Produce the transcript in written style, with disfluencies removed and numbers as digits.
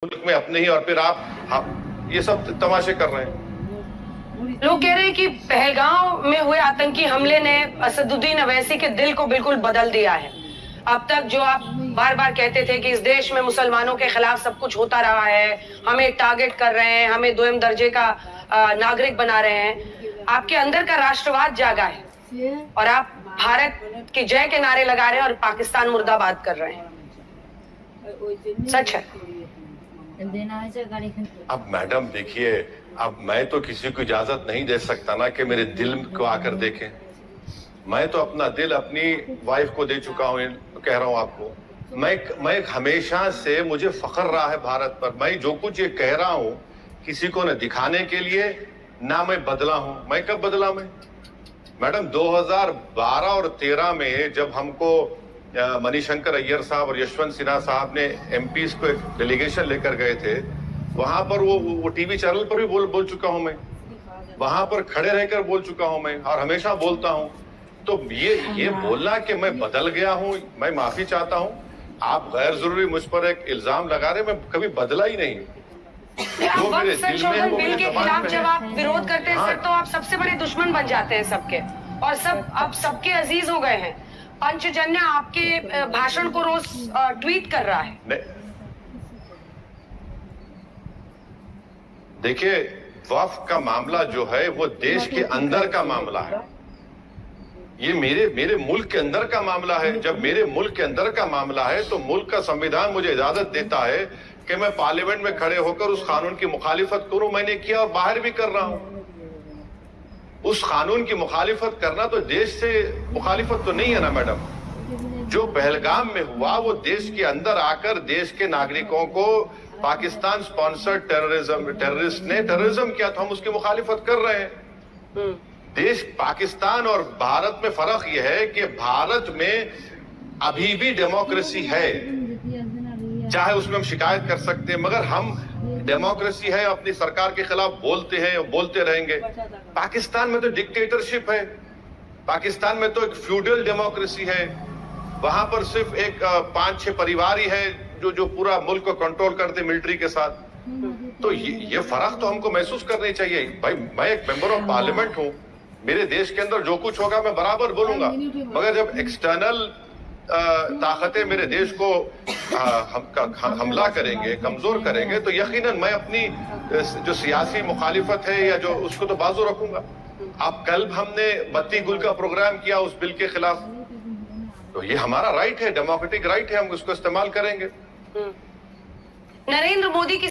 मुल्क में अपने ही, और फिर आप ये सब तमाशे कर रहे हैं। लोग कह रहे हैं कि पहलगांव में हुए आतंकी हमले ने असदुद्दीन अवैसी के दिल को बिल्कुल बदल दिया है। अब तक जो आप बार बार कहते थे कि इस देश में मुसलमानों के खिलाफ सब कुछ होता रहा है, हमें टारगेट कर रहे हैं, हमें दोयम दर्जे का नागरिक बना रहे हैं, आपके अंदर का राष्ट्रवाद जागा है और आप भारत की जय के नारे लगा रहे हैं और पाकिस्तान मुर्दाबाद कर रहे हैं। सच है। अब मैडम देखिए, अब मैं तो किसी को इजाजत नहीं दे सकता ना कि मेरे दिल को आकर देखें। मैं तो अपना दिल अपनी वाइफ को दे चुका हूं, कह रहा हूं आपको। मैं हमेशा से मुझे फख्र रहा है भारत पर। मैं जो कुछ ये कह रहा हूं किसी को न दिखाने के लिए ना मैं बदला हूं। मैं कब बदला? मैं मैडम 2012 और 13 में जब हमको मणिशंकर अय्यर साहब और यशवंत सिन्हा साहब ने एमपीज को एक डेलीगेशन लेकर गए थे, वहां पर वो टीवी चैनल पर भी बोल चुका हूं मैं, वहां पर खड़े रहकर बोल चुका हूं मैं और हमेशा बोलता हूं। तो ये बोलना कि मैं बदल गया हूं, मैं माफी चाहता हूं, आप गैर जरूरी मुझ पर एक इल्जाम लगा रहे। मैं कभी बदला ही नहीं। जो मेरे दिल में है वो मेरे खिलाफ जब आप विरोध करते हैं सर, तो आप सबसे बड़े दुश्मन बन जाते हैं सबके, और सब अब सबके अजीज हो गए हैं। पंचजन्य आपके भाषण को रोज ट्वीट कर रहा है। देखिए, वक्फ का मामला जो है वो देश के अंदर का मामला है। ये मेरे मुल्क के अंदर का मामला है। जब मेरे मुल्क के अंदर का मामला है तो मुल्क का संविधान मुझे इजाजत देता है कि मैं पार्लियामेंट में खड़े होकर उस कानून की मुखालिफत करूं। मैंने किया और बाहर भी कर रहा हूं। उस कानून की मुखालिफत करना तो देश से मुखालिफत तो नहीं है ना मैडम। जो पहलगाम में हुआ वो देश के अंदर आकर देश के नागरिकों को पाकिस्तान स्पॉन्सर्ड टेररिस्ट ने टेररिज्म किया, तो हम उसकी मुखालिफत कर रहे हैं। देश पाकिस्तान और भारत में फर्क यह है कि भारत में अभी भी डेमोक्रेसी है, चाहे उसमें हम शिकायत कर सकते हैं, मगर हम डेमोक्रेसी है, अपनी सरकार के खिलाफ बोलते हैं और बोलते रहेंगे। पाकिस्तान में तो डिक्टेटरशिप है, पाकिस्तान में तो एक फ्यूडल डेमोक्रेसी है। वहां पर सिर्फ एक 5-6 परिवार ही है जो पूरा मुल्क को कंट्रोल करते मिलिट्री के साथ। तो ये फर्क तो हमको महसूस करनी चाहिए। भाई, मैं एक मेंबर ऑफ पार्लियामेंट हूं, मेरे देश के अंदर जो कुछ होगा मैं बराबर बोलूंगा, मगर जब एक्सटर्नल ताकतें मेरे देश को हमला करेंगे, कमजोर करेंगे, तो यकीनन मैं अपनी जो सियासी मुखालिफत है या जो उसको तो बाजू रखूंगा। अब कल हमने बत्ती गुल का प्रोग्राम किया उस बिल के खिलाफ, तो ये हमारा राइट है, डेमोक्रेटिक राइट है, हम उसको इस्तेमाल करेंगे। नरेंद्र मोदी की